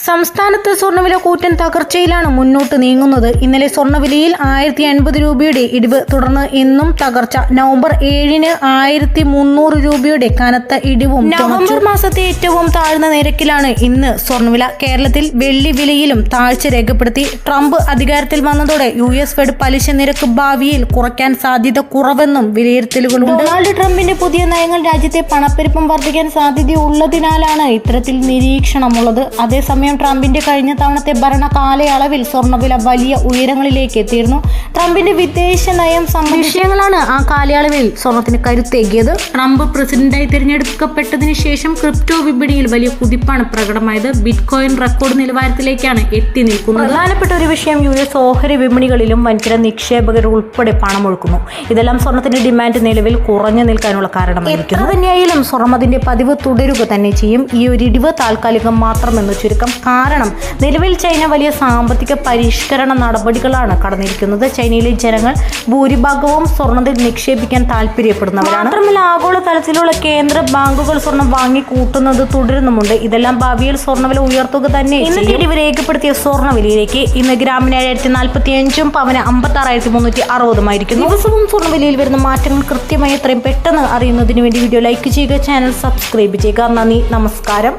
സംസ്ഥാനത്ത് സ്വർണ്ണവില കൂറ്റൻ തകർച്ചയിലാണ് മുന്നോട്ട് നീങ്ങുന്നത്. ഇന്നലെ സ്വർണ്ണവിലയിൽ 1080 രൂപയുടെ ഇടിവ് തുടർന്ന് ഇന്നും തകർച്ച. നവംബർ 7-ന് 1300 രൂപയുടെ കനത്ത ഇടിവും. നവംബർ മാസത്തെ ഏറ്റവും താഴ്ന്ന നിരക്കിലാണ് ഇന്ന് സ്വർണ്ണവില. കേരളത്തിൽ വെള്ളി വിലയിലും താഴ്ച രേഖപ്പെടുത്തി. ട്രംപ് അധികാരത്തിൽ വന്നതോടെ US ഫെഡ് പലിശ നിരക്ക് ഭാവിയിൽ കുറയ്ക്കാൻ സാധ്യത കുറവെന്നും വിലയിരുത്തലുകളുണ്ട്. ഡൊണാൾഡ് ട്രംപിന്റെ പുതിയ നയങ്ങൾ രാജ്യത്തെ പണപ്പെരുപ്പം വർദ്ധിക്കാൻ സാധ്യതയുള്ളതിനാലാണ് ഇത്തരത്തിൽ നിരീക്ഷണമുള്ളത്. അതേസമയം ട്രംപിന്റെ കഴിഞ്ഞ തവണത്തെ ഭരണ കാലയളവിൽ സ്വർണ്ണവില വലിയ ഉയരങ്ങളിലേക്ക് എത്തിയിരുന്നു. ട്രംപിന്റെ വിദേശ നയം സംബന്ധിച്ച വിഷയങ്ങളാണ് ആ കാലയളവിൽ സ്വർണത്തിന് കരുത്തേകിയത്. ട്രംപ് പ്രസിഡന്റായി തിരഞ്ഞെടുക്കപ്പെട്ടതിന് ശേഷം ക്രിപ്റ്റോ വിപണിയിൽ വലിയ കുതിപ്പാണ് പ്രകടമായത്. ബിറ്റ്കോയിൻ റെക്കോർഡ് നിലവാരത്തിലേക്കാണ് എത്തി നിൽക്കുന്നത്. പ്രധാനപ്പെട്ട ഒരു വിഷയം US ഓഹരി വിപണികളിലും വൻകിട നിക്ഷേപകർ ഉൾപ്പെടെ പണമൊഴുക്കുന്നു. ഇതെല്ലാം സ്വർണത്തിന്റെ ഡിമാൻഡ് നിലവിൽ കുറഞ്ഞു നിൽക്കാനുള്ള കാരണമായിരിക്കുന്നു. തന്നെയായാലും സ്വർണം അതിന്റെ പതിവ് തുടരുക തന്നെ ചെയ്യും. ഈ ഒരു ഇടിവ് താൽക്കാലികം മാത്രമെന്ന് ചുരുക്കം. കാരണം നിലവിൽ ചൈന വലിയ സാമ്പത്തിക പരിഷ്കരണ നടപടികളാണ് കടന്നിരിക്കുന്നത്. ചൈനയിലെ ജനങ്ങൾ ഭൂരിഭാഗവും സ്വർണ്ണത്തിൽ നിക്ഷേപിക്കാൻ താല്പര്യപ്പെടുന്നവരാണ്. മാത്രമല്ല ആഗോള തലത്തിലുള്ള കേന്ദ്ര ബാങ്കുകൾ സ്വർണം വാങ്ങി കൂട്ടുന്നത് തുടരുന്നുമുണ്ട്. ഇതെല്ലാം ഭാവിയിൽ സ്വർണ്ണവില ഉയർത്തുക തന്നെ. ഇന്ന് ഇടിവ് രേഖപ്പെടുത്തിയ സ്വർണ്ണവിലയിലേക്ക് ഇന്ന് ഗ്രാമിന് 7045, പവന് 56,360 ദിവസവും സ്വർണ്ണവിലയിൽ വരുന്ന മാറ്റങ്ങൾ കൃത്യമായി എത്രയും പെട്ടെന്ന് അറിയുന്നതിന് വേണ്ടി വീഡിയോ ലൈക്ക് ചെയ്യുക, ചാനൽ സബ്സ്ക്രൈബ് ചെയ്യുക. നന്ദി, നമസ്കാരം.